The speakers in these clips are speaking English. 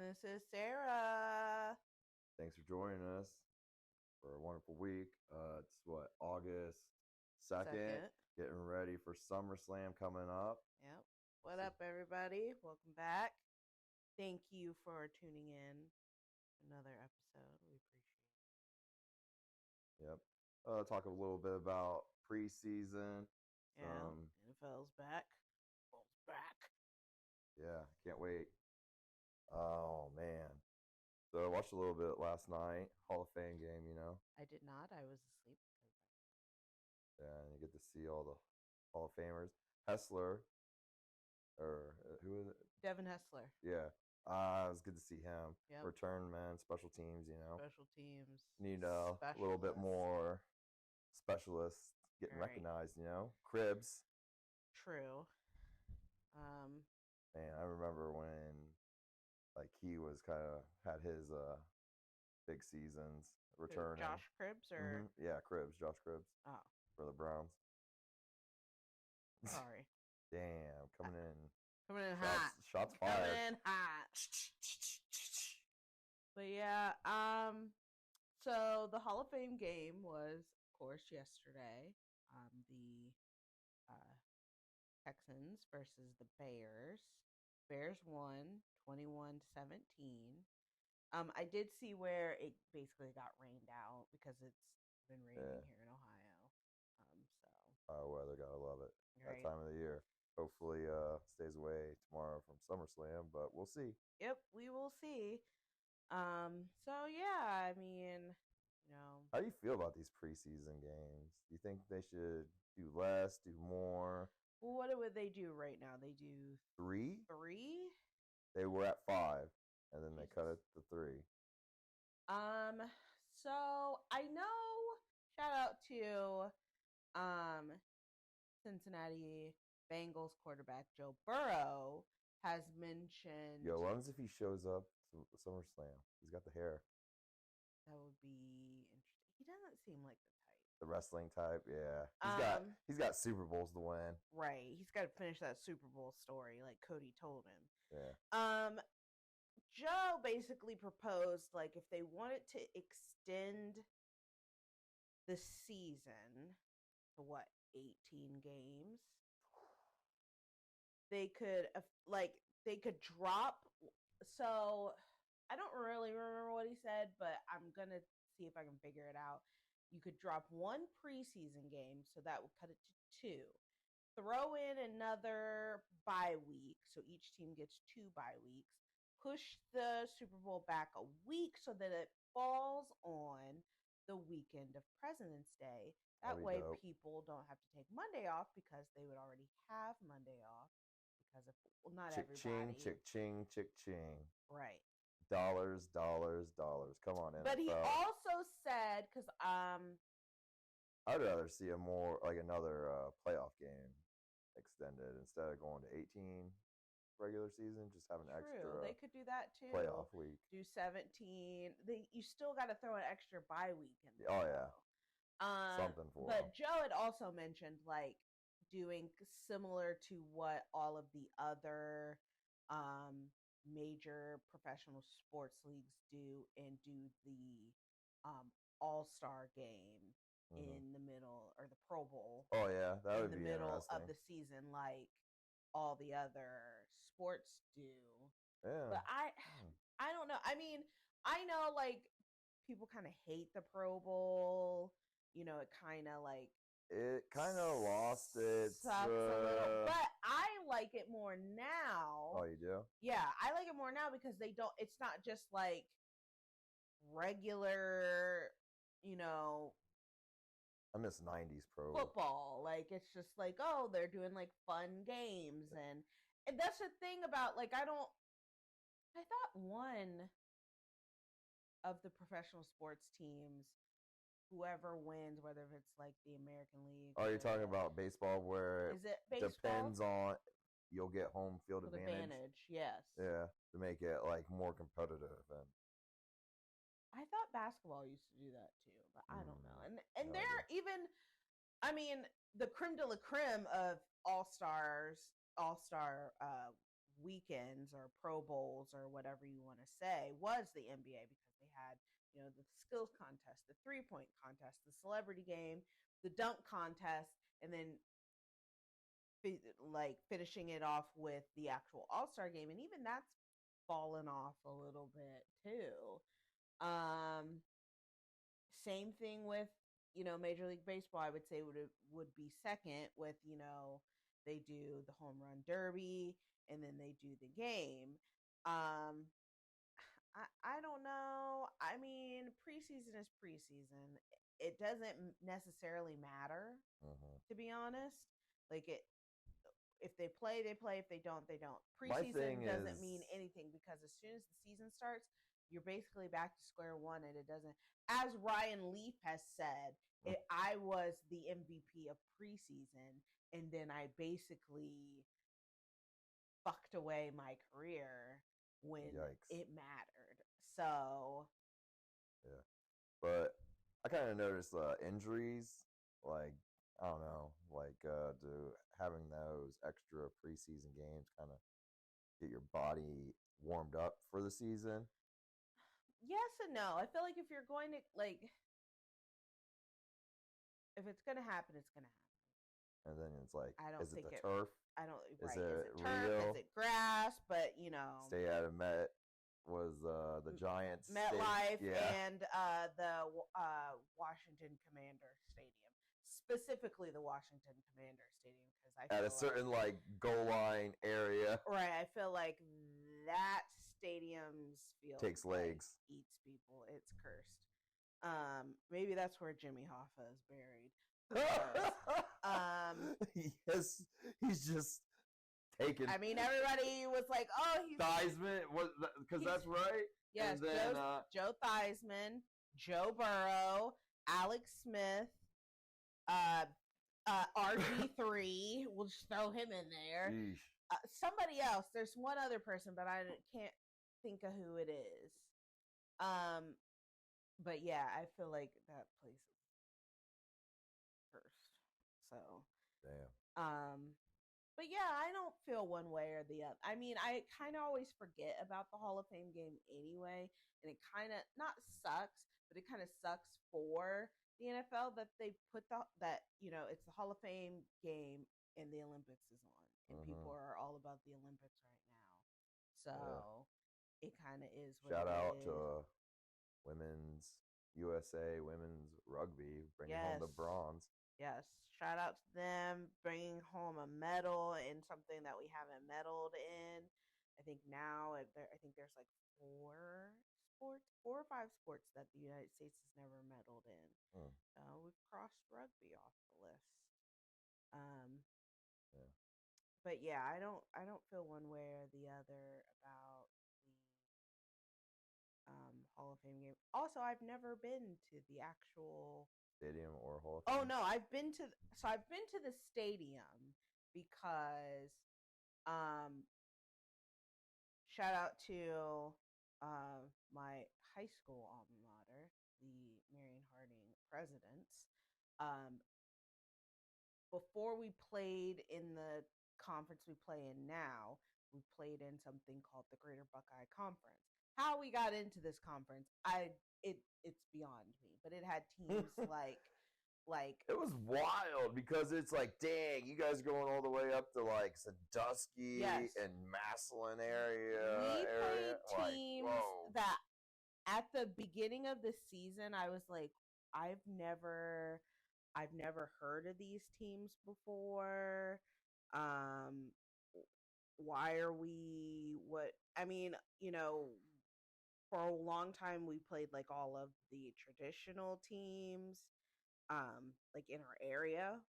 This is Sarah. Thanks for joining us for a wonderful week. It's August 2nd. Getting ready for SummerSlam coming up. Yep. What up, everybody? Welcome back. Thank you for tuning in. Another episode. We appreciate it. Yep. Talk a little bit about preseason. Yeah. NFL's back. Football's back. Yeah. Can't wait. Oh, man. So I watched a little bit last night. Hall of Fame game, you know. I did not. I was asleep. Yeah, and you get to see all the Hall of Famers. Hessler, or who is it? Devin Hessler. Yeah. It was good to see him. Yep. Return man, special teams, you know. Special teams. Need a little bit more specialists getting recognized, you know. Cribs. True. Man, I remember when he was kind of had his big seasons returning. Josh Cribbs or yeah, Cribbs, Josh Cribbs. Oh. For the Browns. Sorry. Damn, coming in hot. Shots fired. Coming in hot. But yeah, so the Hall of Fame game was, of course, yesterday. The Texans versus the Bears. Bears won 21-17. I did see where it basically got rained out because it's been raining here in Ohio. Weather, gotta love it. Right. That time of the year. Hopefully stays away tomorrow from SummerSlam, but we'll see. Yep, we will see. So yeah, I mean, you know. How do you feel about these preseason games? Do you think they should do less, do more? Well, what would they do right now? They do 3? 3? They were at 5, and then they cut it to 3. So I know, shout out to Cincinnati Bengals quarterback Joe Burrow has mentioned. Yo, what happens if he shows up to SummerSlam? He's got the hair. That would be interesting. He doesn't seem like the type. The wrestling type, yeah. He's got Super Bowls to win. Right. He's got to finish that Super Bowl story like Cody told him. Yeah. Joe basically proposed, like, if they wanted to extend the season to 18 games, they could drop. So I don't really remember what he said, but I'm gonna see if I can figure it out. You could drop one preseason game, so that would cut it to 2. Throw in another bye week, so each team gets 2 bye weeks. Push the Super Bowl back a week so that it falls on the weekend of President's Day. That way people don't have to take Monday off because they would already have Monday off because of not everybody. Chick-ching. Right. Dollars. Come on, NFL. But he also said, because I'd rather see another playoff game extended instead of going to 18 regular season. Just have an extra. They could do that too. Playoff week. Do 17. You still got to throw an extra bye week in there. Oh yeah. Something for But them. Joe had also mentioned doing similar to what all of the other major professional sports leagues do, and do the all-star game in the middle, or the Pro Bowl. Oh yeah, that would be in the middle interesting. of the season, like all the other sports do. Yeah. But I don't know. I mean, I know people kind of hate the Pro Bowl. You know, it kind of lost its sucks a little, but I like it more now. Oh, you do? Yeah, I like it more now because it's not just like regular, you know, I miss 90s pro football. Like, it's just like, oh, they're doing fun games, and that's the thing about I thought one of the professional sports teams, whoever wins, whether it's the American League. Oh, you're talking about baseball, where is it baseball? Depends on, you'll get home field advantage. Yes. Yeah, to make it more competitive. And I thought basketball used to do that too, but I don't know. And they're even, I mean, the creme de la creme of all-star weekends or Pro Bowls or whatever you want to say was the NBA, because they had, the skills contest, the 3-point contest, the celebrity game, the dunk contest, and then finishing it off with the actual All-Star game. And even that's fallen off a little bit too. Same thing with, Major League Baseball. I would say would be second with, they do the home run derby and then they do the game. I don't know. I mean, preseason is preseason. It doesn't necessarily matter, to be honest. Like, if they play, they play. If they don't, they don't. Preseason doesn't mean anything, because as soon as the season starts, you're basically back to square one, and it doesn't. As Ryan Leaf has said, I was the MVP of preseason, and then I basically fucked away my career when it mattered. So, yeah, but I kind of noticed injuries, like, I don't know, like having those extra preseason games kind of get your body warmed up for the season. Yes and no. I feel like if you're going to, if it's going to happen, it's going to happen. And then it's like, I don't is it think the turf? I don't. Is right? it Is it turf? real? Is it grass? But Stay out of Met was the Giants, MetLife, and the Washington Commander Stadium, specifically the Washington Commander Stadium, because I feel at a certain goal line area. Right, I feel like that stadium's field takes legs, eats people. It's cursed. Maybe that's where Jimmy Hoffa is buried. Yes, he's just taking. I mean, everybody was like, "Oh, he's Theismann," because that's right. Yes, and then, Joe Theismann, Joe Burrow, Alex Smith, RG3. We'll just throw him in there. Somebody else. There's one other person, but I can't think of who it is. But yeah, I feel like that place is cursed. So damn. But yeah, I don't feel one way or the other. I mean, I kind of always forget about the Hall of Fame game anyway, and it kind of not sucks, but it kind of sucks for the NFL that they put it's the Hall of Fame game and the Olympics is on, and people are all about the Olympics right now. So it kind of is. Shout out to women's USA women's rugby bringing home the bronze. Yes, shout out to them bringing home a medal in something that we haven't medaled in. I think now I think there's like 4 or 5 sports that the United States has never medaled in. We've crossed rugby off the list. But yeah, I don't feel one way or the other about the Hall of Fame game. Also, I've never been to the actual stadium or Hall of Fame. Oh no, I've been to the stadium because shout out to my high school alma mater, the Marion Harding Presidents. Before we played in the conference we play in now, we played in something called the Greater Buckeye Conference. How we got into this conference, it's beyond me. But it had teams like it was wild because it's like, dang, you guys are going all the way up to Sandusky and Massillon area. We played teams that at the beginning of the season, I was like, I've never heard of these teams before. Why are we for a long time we played all of the traditional teams in our area,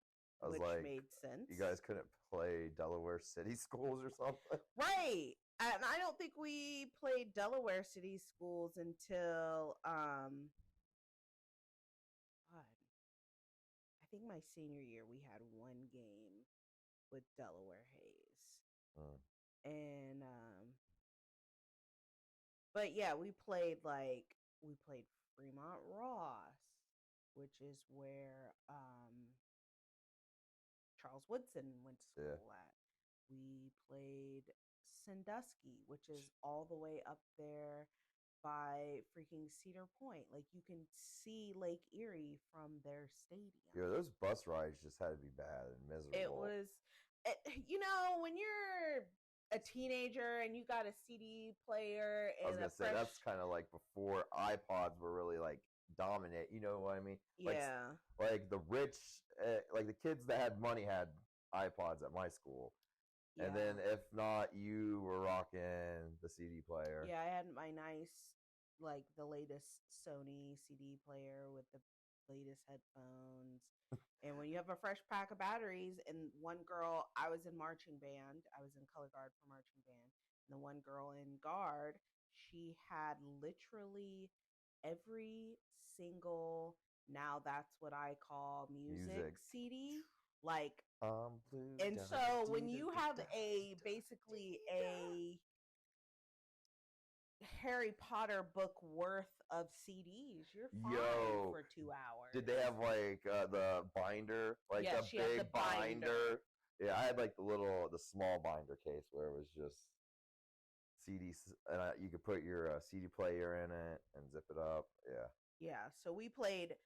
which made sense. You guys couldn't play Delaware City schools or something? Right. And I don't think we played Delaware City schools until I think my senior year we had one game with Delaware Hayes. And but yeah, we played Fremont Ross, which is where Charles Woodson went to school at. We played Sandusky, which is all the way up there by freaking Cedar Point. Like you can see Lake Erie from their stadium. Yeah, those bus rides just had to be bad and miserable. It was, when you're a teenager and you got a CD player and I was gonna say that's kind of like before iPods were really like dominant. You know what I mean? Yeah. Like the rich, like the kids that had money had iPods at my school. Yeah. And then if not, you were rocking the CD player. Yeah, I had my nice, like the latest Sony CD player with the latest headphones. And when you have a fresh pack of batteries, and one girl, I was in marching band, I was in color guard for marching band, and the one girl in guard, she had literally every single, now that's what I call music. CD. Like, blue, and so when you have basically a Harry Potter book worth of CDs, you're fine for 2 hours. Did they have like the binder, like a big binder? Yeah, I had like the small binder case where it was just CDs, and you could put your CD player in it and zip it up. Yeah. So we played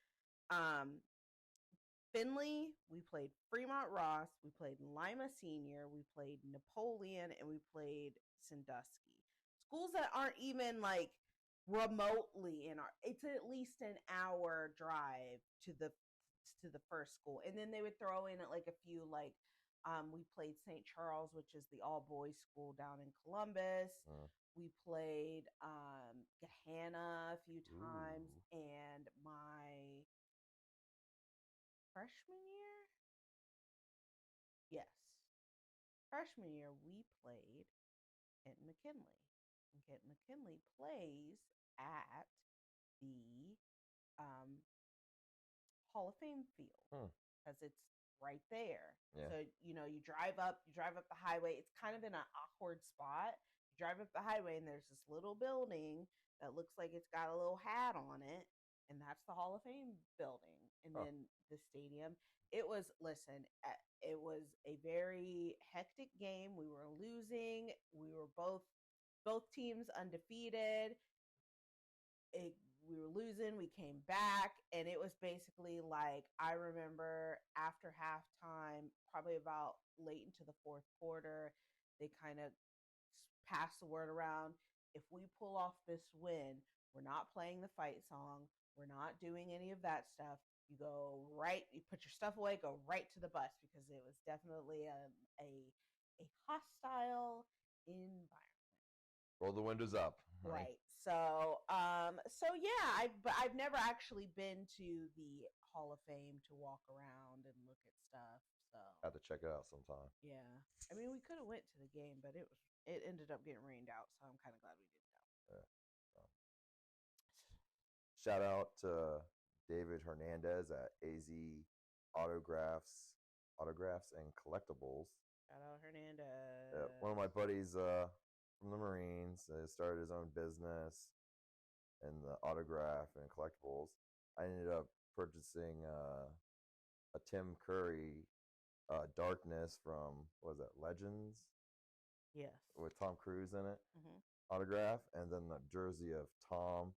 Finley, we played Fremont Ross, we played Lima Senior, we played Napoleon, and we played Sandusky. Schools that aren't even like remotely in our, it's at least an hour drive to the first school. And then they would throw in like a few, like we played St. Charles, which is the all boys school down in Columbus. We played Gahanna a few times. And my freshman year, freshman year, we played Kenton McKinley. And Kenton McKinley plays at the Hall of Fame field because it's right there. Yeah. So you drive up the highway. It's kind of in an awkward spot. You drive up the highway and there's this little building that looks like it's got a little hat on it, and that's the Hall of Fame building. And then the stadium. It was a very hectic game. We were losing. We were both teams undefeated. We were losing. We came back, and it was basically like, I remember after halftime, probably about late into the fourth quarter, they kind of passed the word around. If we pull off this win, we're not playing the fight song. We're not doing any of that stuff. You put your stuff away, go right to the bus, because it was definitely a hostile environment. Roll the windows up. Right. So yeah, I've never actually been to the Hall of Fame to walk around and look at stuff. So have to check it out sometime. Yeah, I mean, we could have went to the game, but it ended up getting rained out, so I'm kind of glad we didn't go. Yeah. Shout out to David Hernandez at AZ Autographs and Collectibles. Shout out Hernandez. Yeah, one of my buddies from the Marines started his own business in the autograph and collectibles. I ended up purchasing a Tim Curry Darkness from, what was that, Legends? Yes. With Tom Cruise in it. Autograph. And then the jersey of Tom,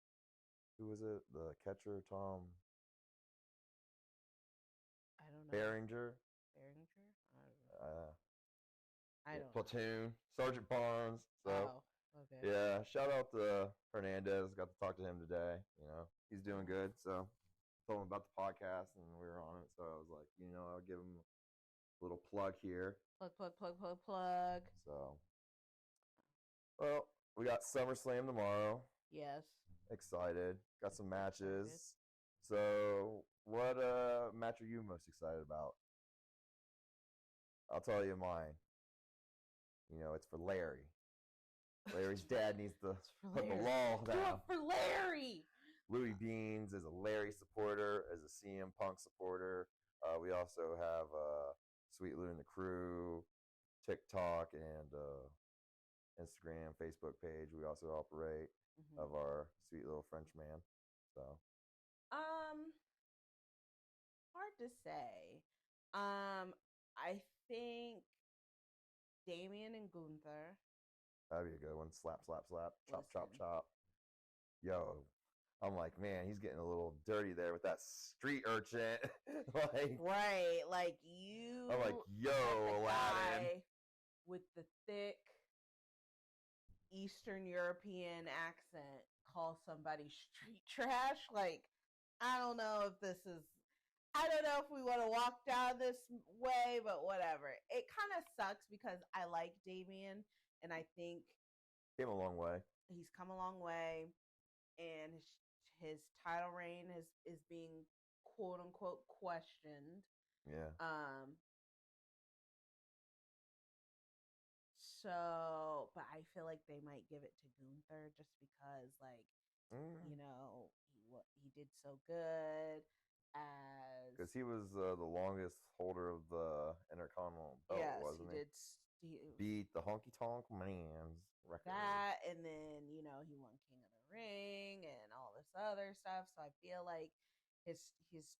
who was it? The catcher, Tom? I don't know. Behringer? I don't know. Platoon. Sergeant Barnes. So, okay. Yeah, shout out to Hernandez. Got to talk to him today. He's doing good. So, told him about the podcast, and we were on it. So, I was like, I'll give him a little plug here. Plug. So, well, we got SummerSlam tomorrow. Yes. Excited. Got some matches. So, what match are you most excited about? I'll tell you mine. It's for Larry. Larry's dad needs to put the law down. Do it for Larry! Louis Beans is a Larry supporter, is a CM Punk supporter. We also have Sweet Lou and the Crew, TikTok, and Instagram, Facebook page. We also operate of our sweet little French man. So, hard to say. I think Damian and Gunther. That'd be a good one. Slap, slap, slap. Chop, chop, Listen. chop. Yo, I'm like, man, he's getting a little dirty there with that street urchin. Like, Right, like you. I'm like, yo, had the Aladdin. guy with the thick Eastern European accent call somebody street trash. Like, I don't know if this is. I don't know if we want to walk down this way, but whatever. It kind of sucks because I like Damian, and I think Came a long way. he's come a long way, and his title reign is being quote unquote questioned. Yeah. So, but I feel like they might give it to Gunther just because, like, you know, he did so good as Because he was the longest holder of the Intercontinental belt, yes, wasn't he he? did. Beat the Honky Tonk Man's record. That, and then you know he won King of the Ring and all this other stuff. So I feel like his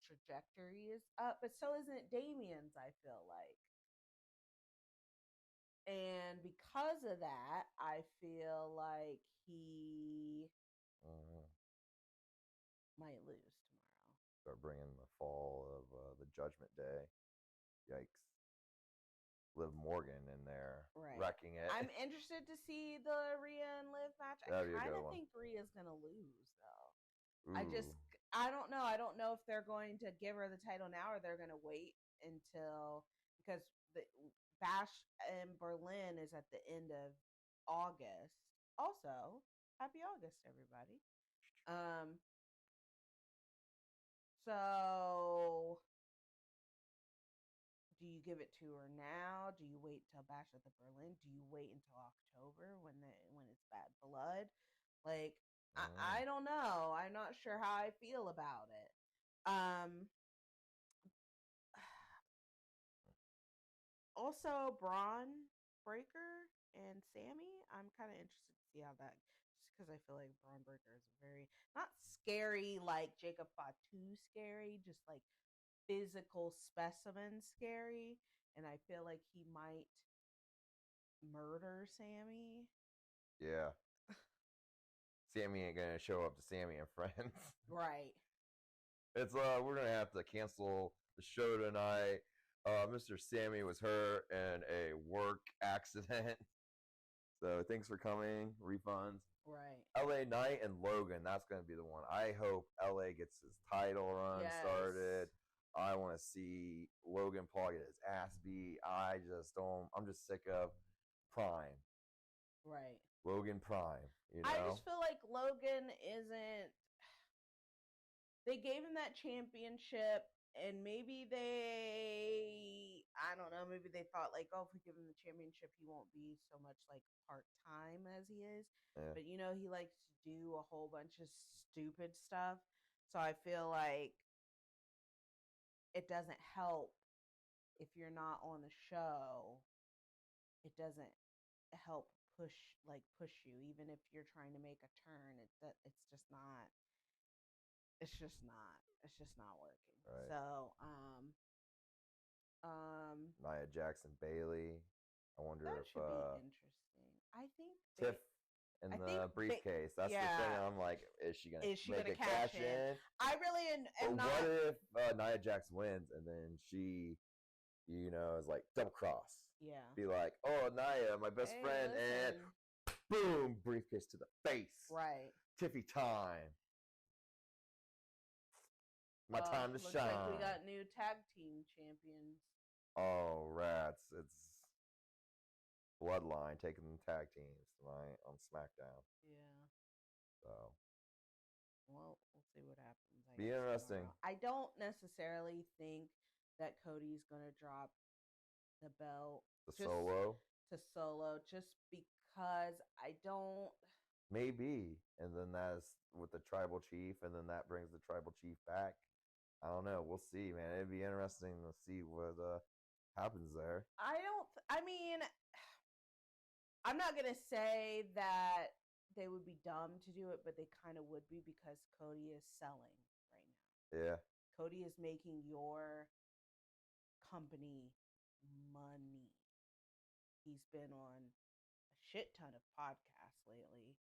trajectory is up, but so isn't Damien's. I feel like. And because of that, I feel like he might lose tomorrow. Start bringing the fall of the Judgment Day. Yikes. Liv Morgan in there, Right. wrecking it. I'm interested to see the Rhea and Liv match. I kind of think Rhea's going to lose, though. Ooh. I don't know. I don't know if they're going to give her the title now or they're going to wait until, because the Bash in Berlin is at the end of August. Also, happy August, everybody. So do you give it to her now? Do you wait till Bash at the Berlin? Do you wait until October when it's Bad Blood? Like, I don't know. I'm not sure how I feel about it. Also, Braun Breaker and Sammy, I'm kind of interested to see how that, just because I feel like Braun Breaker is very, not scary like Jacob Fatu scary, just like physical specimen scary. And I feel like he might murder Sammy. Yeah. Sammy ain't gonna show up to Sammy and Friends. Right. It's we're gonna have to cancel the show tonight. Mr. Sammy was hurt in a work accident. So thanks for coming. Refunds. Right. LA Knight and Logan, that's gonna be the one. I hope LA gets his title run started. I want to see Logan Paul get his ass beat. I'm just sick of Prime. Right. Logan Prime. You know? I just feel like Logan isn't. They gave him that championship, and maybe I don't know, maybe they thought like, oh, if we give him the championship, he won't be so much like part-time as he is. Yeah. But, you know, he likes to do a whole bunch of stupid stuff. So I feel like it doesn't help if you're not on the show. It doesn't help push you, even if you're trying to make a turn. It's just not. It's just not working. Right. So, Nia Jackson Bailey. I wonder that if should be interesting. I think Tiff in the briefcase. That's the thing. I'm like, is she gonna cash in? I really am not. What if Nia Jax wins and then she, you know, is like double cross? Yeah. Be like, oh, Nia, my best friend, and boom, briefcase to the face. Right. Tiffy time. My time to shine. Like we got new tag team champions. Oh, rats. It's Bloodline taking the tag teams tonight on SmackDown. Yeah. So. Well, we'll see what happens. Be interesting. Tomorrow. I don't necessarily think that Cody's going to drop the belt. Solo? To Solo, just because I don't. Maybe. And then that's with the tribal chief, and then that brings the tribal chief back. I don't know. We'll see, man. It'd be interesting to see what happens there. I'm not going to say that they would be dumb to do it, but they kind of would be because Cody is selling right now. Yeah. Cody is making your company money. he's been on a shit ton of podcasts lately.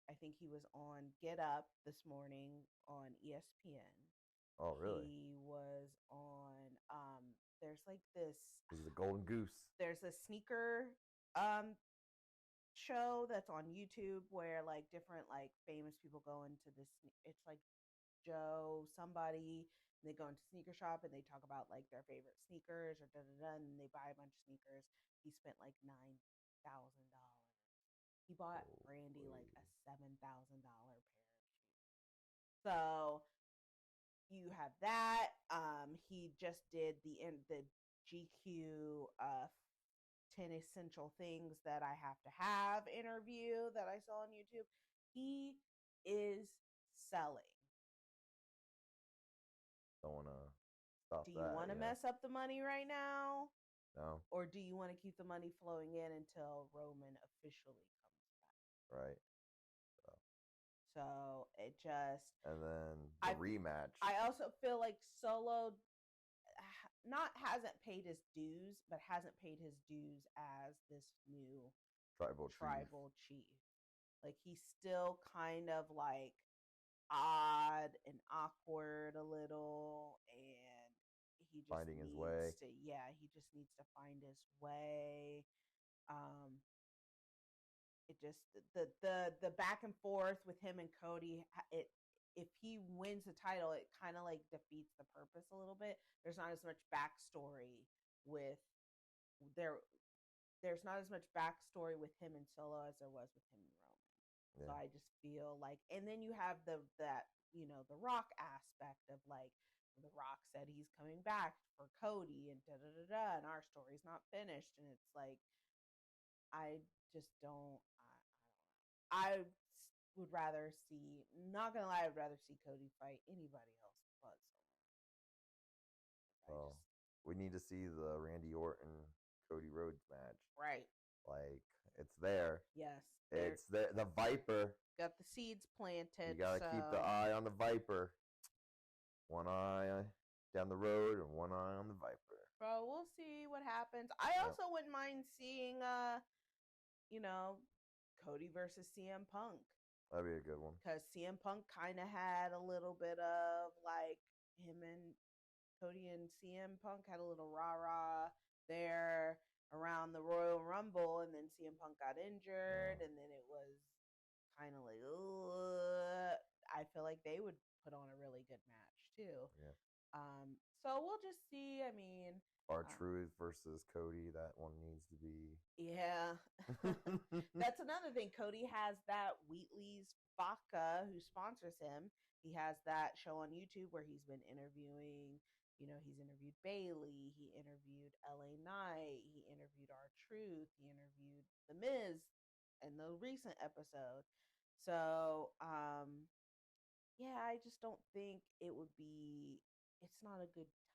I think he was on Get Up this morning on ESPN. Oh, really? He was on, there's like this, This is the Golden Goose. there's a sneaker show that's on YouTube where like different like famous people go into this. It's like Joe somebody. And they go into sneaker shop and they talk about like their favorite sneakers or da da da, and they buy a bunch of sneakers. He spent like $9,000. He bought Brandy like a $7,000 pair of shoes. So you have that. He just did the GQ 10 essential things that I have to have interview that I saw on YouTube. He is selling. Don't want to stop Do that. you want to mess up the money right now? No. Or do you want to keep the money flowing in until Roman officially comes back? Right. So it just. And then the rematch. I also feel like Solo hasn't paid his dues, but hasn't paid his dues as this new tribal chief. Like he's still kind of like odd and awkward a little, and he just finding his way. He just needs to find his way. It just the back and forth with him and Cody, if he wins the title, it kind of like defeats the purpose a little bit. There's not as much backstory with there's not as much backstory with him and Solo as there was with him and Roman. Yeah. So I just feel like, and then you have the Rock aspect of like, the Rock said he's coming back for Cody and da da da da, and our story's not finished, and it's like, I just don't. I would rather see. Not gonna lie, I'd rather see Cody fight anybody else but Solo. We need to see the Randy Orton Cody Rhodes match. Right. Like, it's there. Yes. It's there. The Viper. Got the seeds planted. You gotta keep the eye on the Viper. One eye down the road and one eye on the Viper. Bro, we'll see what happens. I also wouldn't mind seeing Cody versus CM Punk. That'd be a good one. Because CM Punk kind of had a little bit of like him and Cody and CM Punk had a little rah-rah there around the Royal Rumble, and then CM Punk got injured, and then it was kind of like, I feel like they would put on a really good match too. Yeah. So we'll just see. I mean, R-Truth versus Cody, that one needs to be. Yeah. That's another thing. Cody has that Wheatley's Vodka who sponsors him. He has that show on YouTube where he's been interviewing, he's interviewed Bailey, he interviewed LA Knight, he interviewed R-Truth, he interviewed The Miz in the recent episode. So, yeah, I just don't think it would be, it's not a good time.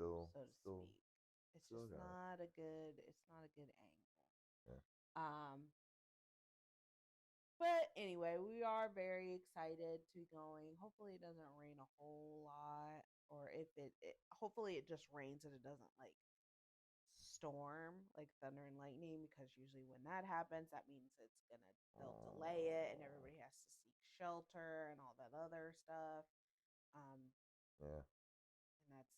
So to speak. It's just not a good angle. Yeah. But anyway, we are very excited to be going. Hopefully it doesn't rain a whole lot, or if hopefully it just rains and it doesn't like storm like thunder and lightning, because usually when that happens, that means they'll delay it and everybody has to seek shelter and all that other stuff. Yeah. And that's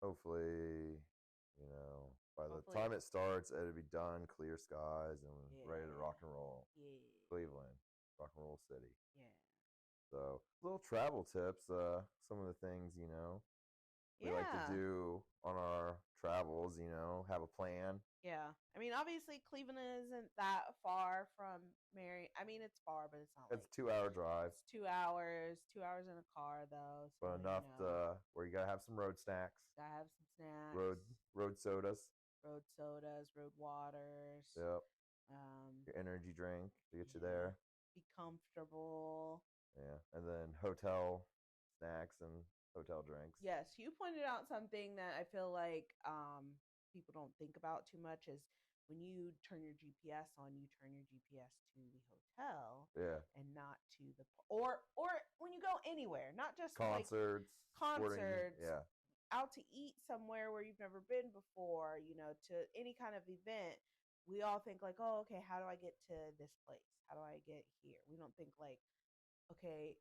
hopefully, by the time it starts, it'll be done, clear skies, and ready to rock and roll. Yeah. Cleveland, rock and roll city. Yeah. So, little travel tips, some of the things, we like to do on our travels, have a plan. Yeah. I mean, obviously, Cleveland isn't that far from Marion. I mean, it's far, but it's not. It's a 2-hour drive. It's 2 hours. 2 hours in a car, though. So, but enough where you gotta have some road snacks. Gotta have some snacks. Road sodas. Road sodas, road waters. Yep. Your energy drink to get you there. Be comfortable. Yeah, and then hotel snacks and hotel drinks. Yes, you pointed out something that I feel like people don't think about too much is when you turn your GPS on, you turn your GPS to the hotel, and not to the or when you go anywhere, not just concerts, concerts. Yeah, out to eat somewhere where you've never been before, to any kind of event, we all think like, oh, okay, how do I get to this place? How do I get here? We don't think like, okay,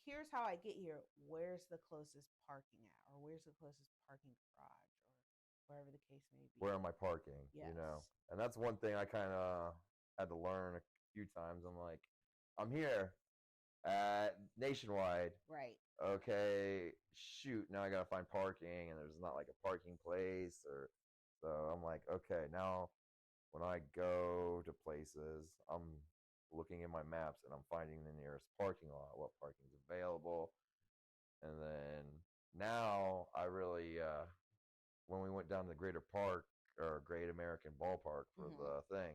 here's how I get here. Where's the closest parking at? Or where's the closest parking garage? Or wherever the case may be. Where am I parking? Yes. And that's one thing I kind of had to learn a few times. I'm like, I'm here at Nationwide. Right. Okay, shoot, now I gotta find parking, and there's not like a parking place, so I'm like, okay, now when I go to places, I'm looking in my maps and I'm finding the nearest parking lot, what parking's available, and then now I really, when we went down to the Greater Park or Great American Ballpark for the thing,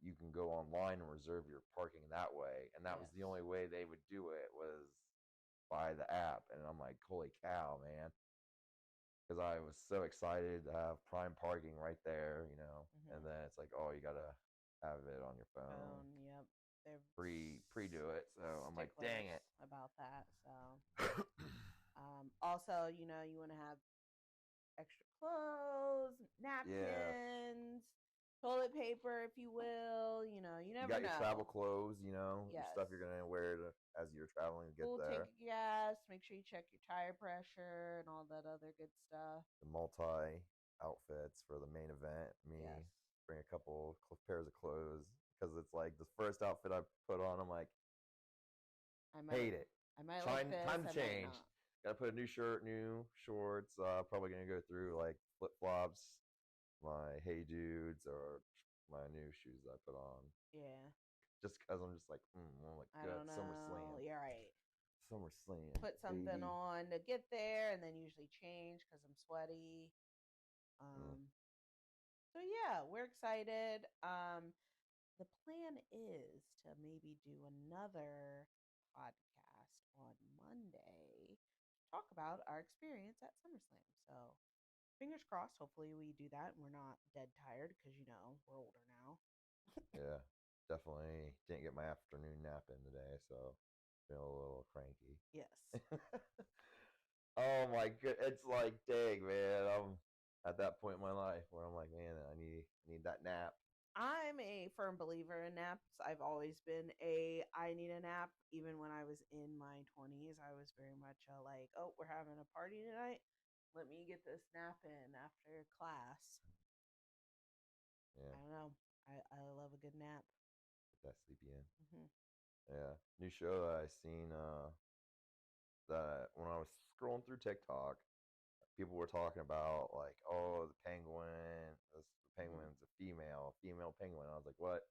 you can go online and reserve your parking that way, and that was the only way they would do it was by the app. And I'm like, holy cow, man, because I was so excited to have prime parking right there, and then it's like, oh, you gotta have it on your phone. Yep. They're pre-do it, so I'm like, dang it about that. So also, you want to have extra clothes, napkins, toilet paper, if you will. You never know. You got your travel clothes, your Yes. stuff you're gonna wear as you're traveling to get Full there. tank of gas. Make sure you check your tire pressure and all that other good stuff. The multi outfits for the main event. Bring a couple pairs of clothes, because it's like the first outfit I put on, I'm like, hate it. I might like this. Time to change. Gotta put a new shirt, new shorts. Probably gonna go through like flip flops, my Hey Dudes, or my new shoes I put on. Yeah. Just because I'm just like, I'm like, good. SummerSlam. You're right. SummerSlam. Put something on to get there, and then usually change because I'm sweaty. So yeah, we're excited. The plan is to maybe do another podcast on Monday to talk about our experience at SummerSlam. So fingers crossed, hopefully we do that and we're not dead tired because, we're older now. Yeah, definitely didn't get my afternoon nap in today, so feel a little cranky. Yes. Oh my god, it's like, dang, man, I'm at that point in my life where I'm like, man, I need that nap. I'm a firm believer in naps. I've always been I need a nap. Even when I was in my 20s, I was very much like, oh, we're having a party tonight. Let me get this nap in after class. Yeah. I don't know. I love a good nap. Get that sleepy in. Yeah. New show that I seen that when I was scrolling through TikTok, people were talking about like, oh, the penguin's a female penguin. I was like, what?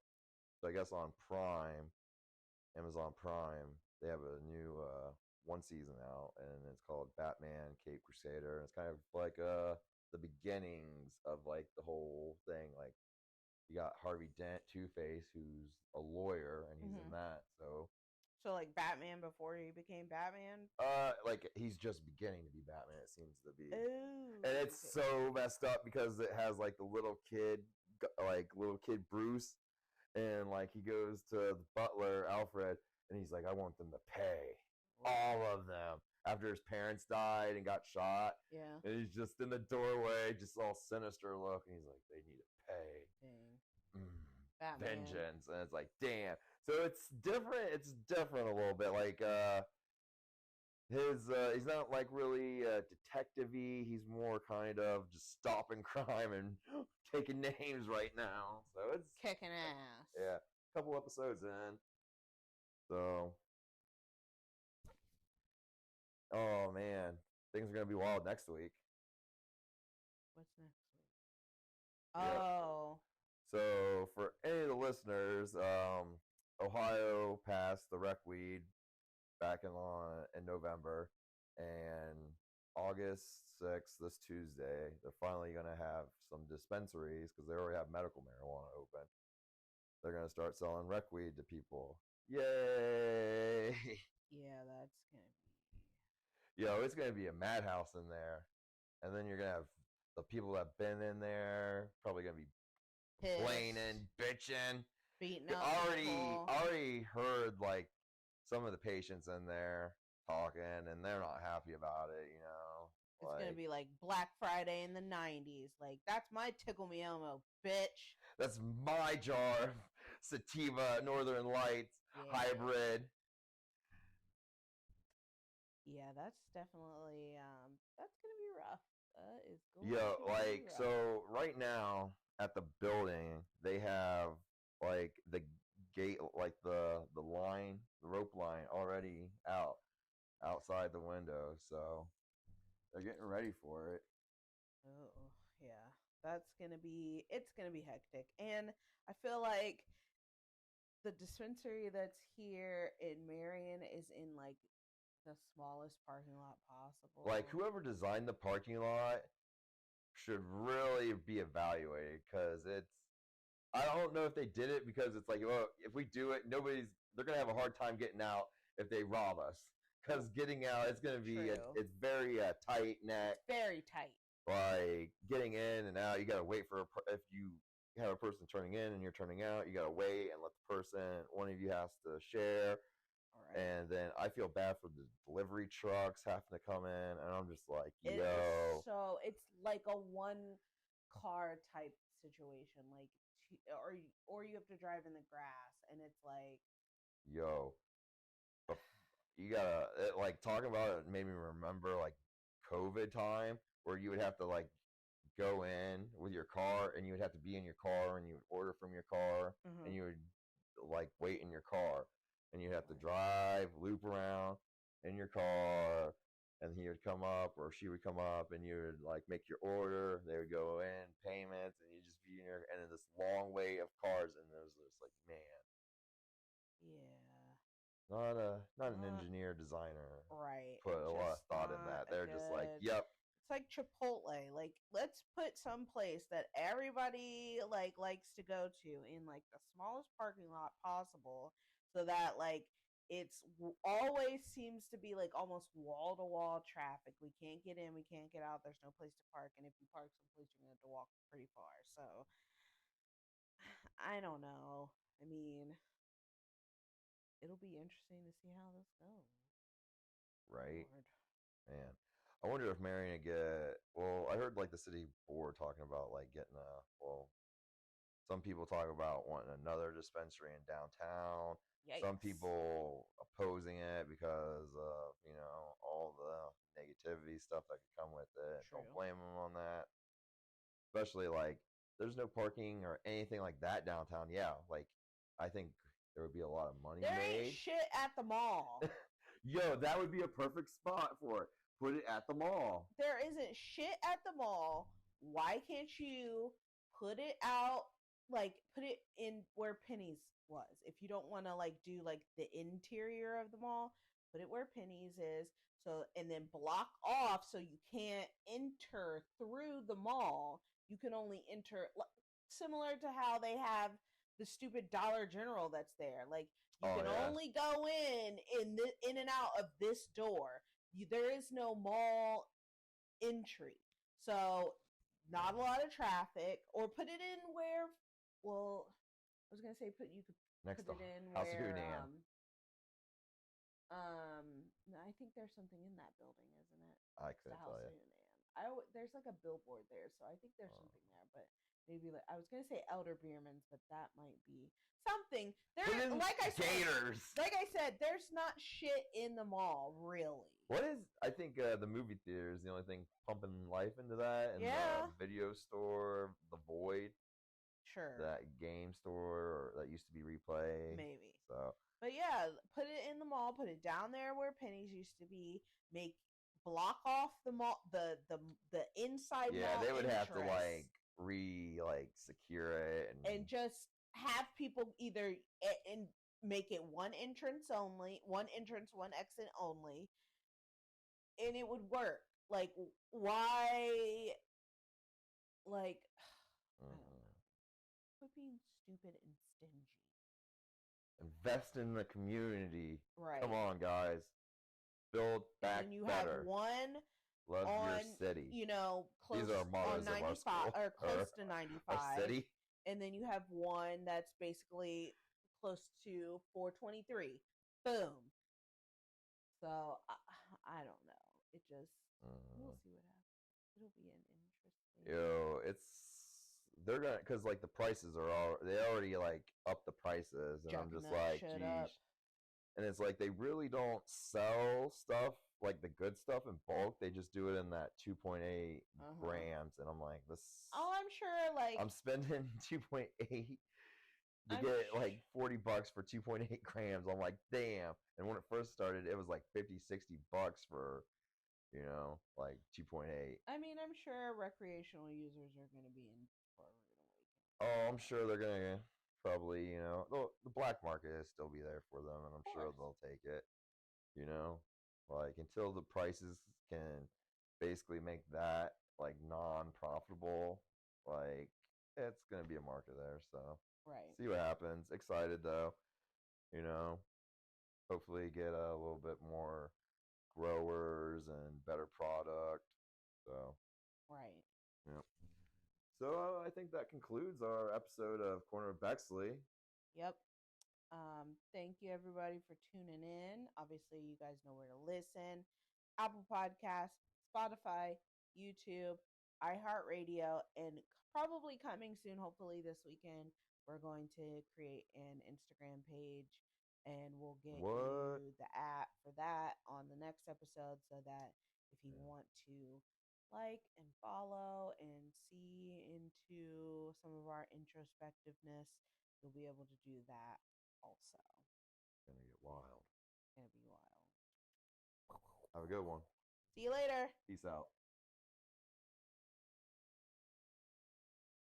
So I guess on Amazon Prime, they have a new one season out, and it's called Batman Cape Crusader. And it's kind of like the beginnings of like the whole thing. Like, you got Harvey Dent, Two-Face, who's a lawyer, and he's in that. So like Batman before he became Batman? Like he's just beginning to be Batman, it seems to be. Ooh, and it's so messed up because it has like the little kid Bruce, and like he goes to the butler Alfred, and he's like, I want them to pay all of them after his parents died and got shot. Yeah. And he's just in the doorway, just all sinister look, and he's like, they need to pay. Vengeance. And it's like, damn. So it's different a little bit. Like he's not like really detective-y. He's more kind of just stopping crime and taking names right now. So it's kicking ass. Yeah. A couple episodes in. So oh man. Things are gonna be wild next week. What's next week? Yep. Oh. So for any of the listeners, Ohio passed the rec weed back in November, and August 6th, this Tuesday, they're finally going to have some dispensaries, because they already have medical marijuana open. They're going to start selling rec weed to people. Yay! Yeah, that's going to be... it's going to be a madhouse in there. And then you're going to have the people that have been in there probably going to be complaining, bitching, beating up. Already heard like some of the patients in there talking, and they're not happy about it. It's gonna gonna be like Black Friday in the 90s. Like, that's my Tickle Me Elmo, bitch. That's my jar of sativa Northern Lights hybrid. Yeah, that's definitely that's gonna be rough. That is going Yeah, to like be rough. so right now at the building they have like the gate, like the line, the rope line already outside the window, so they're getting ready for it. Oh, yeah. It's gonna be hectic. And I feel like the dispensary that's here in Marion is in like the smallest parking lot possible. Like whoever designed the parking lot should really be evaluated, because I don't know if they did it because it's like, well, if we do it, they're gonna have a hard time getting out if they rob us. Because getting out, it's gonna be it's very tight neck. It's very tight. Like getting in and out, you gotta wait for if you have a person turning in and you're turning out, you gotta wait and let the person, one of you has to share. Right. And then I feel bad for the delivery trucks having to come in, and I'm just like, yo. So it's like a one car type situation, like, or you have to drive in the grass, and it's like, yo, you gotta like talking about it made me remember like COVID time, where you would have to like go in with your car, and you would have to be in your car, and you would order from your car, and you would like wait in your car, and you'd have to drive, loop around in your car, and he would come up or she would come up, and you would like make your order, they would go in, payments, and you'd just be in your, and in this long way of cars, and it was just like, man. Yeah. Not an engineer, designer. Right. Put a lot of thought in that. They're just like, yep. It's like Chipotle. Like, let's put some place that everybody like likes to go to in like the smallest parking lot possible, so that like it's always seems to be like almost wall to wall traffic. We can't get in, we can't get out. There's no place to park, and if you park someplace, you're gonna have to walk pretty far. So I don't know. I mean, it'll be interesting to see how this goes. Right. Lord. Man. I wonder if Marion I heard like the city board talking about like getting some people talk about wanting another dispensary in downtown. Yikes. Some people opposing it because of, all the negativity stuff that could come with it. True. Don't blame them on that. Especially like there's no parking or anything like that downtown. Yeah, like I think there would be a lot of money made. There ain't shit at the mall. Yo, that would be a perfect spot for it. Put it at the mall. There isn't shit at the mall. Why can't you put it out, like put it in where Penny's was? If you don't want to like do like the interior of the mall, put it where Penny's is. So, and then block off so you can't enter through the mall. You can only enter, similar to how they have the stupid Dollar General that's there. Like you can only go in and out of this door. There is no mall entry, so not a lot of traffic. Or put it in where, well, I was gonna say you could next put it in House where of I think there's something in that building, isn't it? I couldn't tell you. There's like a billboard there, so I think there's something there. But maybe like I was gonna say Elder Beerman's, but that might be something. Like I said, there's not shit in the mall really. What is? I think the movie theater is the only thing pumping life into that, and the video store, the Void. Sure. That game store that used to be Replay. Maybe. So. But yeah, put it in the mall. Put it down there where Penny's used to be. Block off the mall, the inside. Yeah, mall they would interest, have to secure it and just have people either and make it one entrance, one exit only, and it would work. Like why? Like I don't know. Quit being stupid and stingy. Invest in the community. Right. Come on, guys. Build back and you better. Have one Love your city. Close These are on 95 or close to 95. Our city. And then you have one that's basically close to 423. Boom. So I don't know. It just we'll see what happens. It'll be an interesting. They're gonna, because like the prices are all, they already like up the prices, and I'm Jacking just that like, shit geez. up. And it's like they really don't sell stuff like the good stuff in bulk. They just do it in that 2.8 grams, and I'm like, this. Oh, I'm sure. Like I'm spending 2.8 to get like $40 for 2.8 grams. I'm like, damn. And when it first started, it was like $50-$60 for, like 2.8. I mean, I'm sure recreational users are going to be in for a rude awakening. Oh, I'm sure they're gonna probably, the black market will still be there for them, and I'm sure they'll take it. Like until the prices can basically make that like non-profitable, like it's gonna be a market there. So Right. see what happens. Excited though. Hopefully get a little bit more growers and better product. So Right. yeah. So I think that concludes our episode of Corner of Bexley. Yep. Thank you everybody for tuning in. Obviously, you guys know where to listen. Apple Podcasts, Spotify, YouTube, iHeartRadio, and probably coming soon, hopefully this weekend, we're going to create an Instagram page, and we'll get you the app for that on the next episode, so that if you want to like and follow and see into some of our introspectiveness, you'll be able to do that also. It's gonna get wild. It's gonna be wild. Have a good one. See you later. Peace out.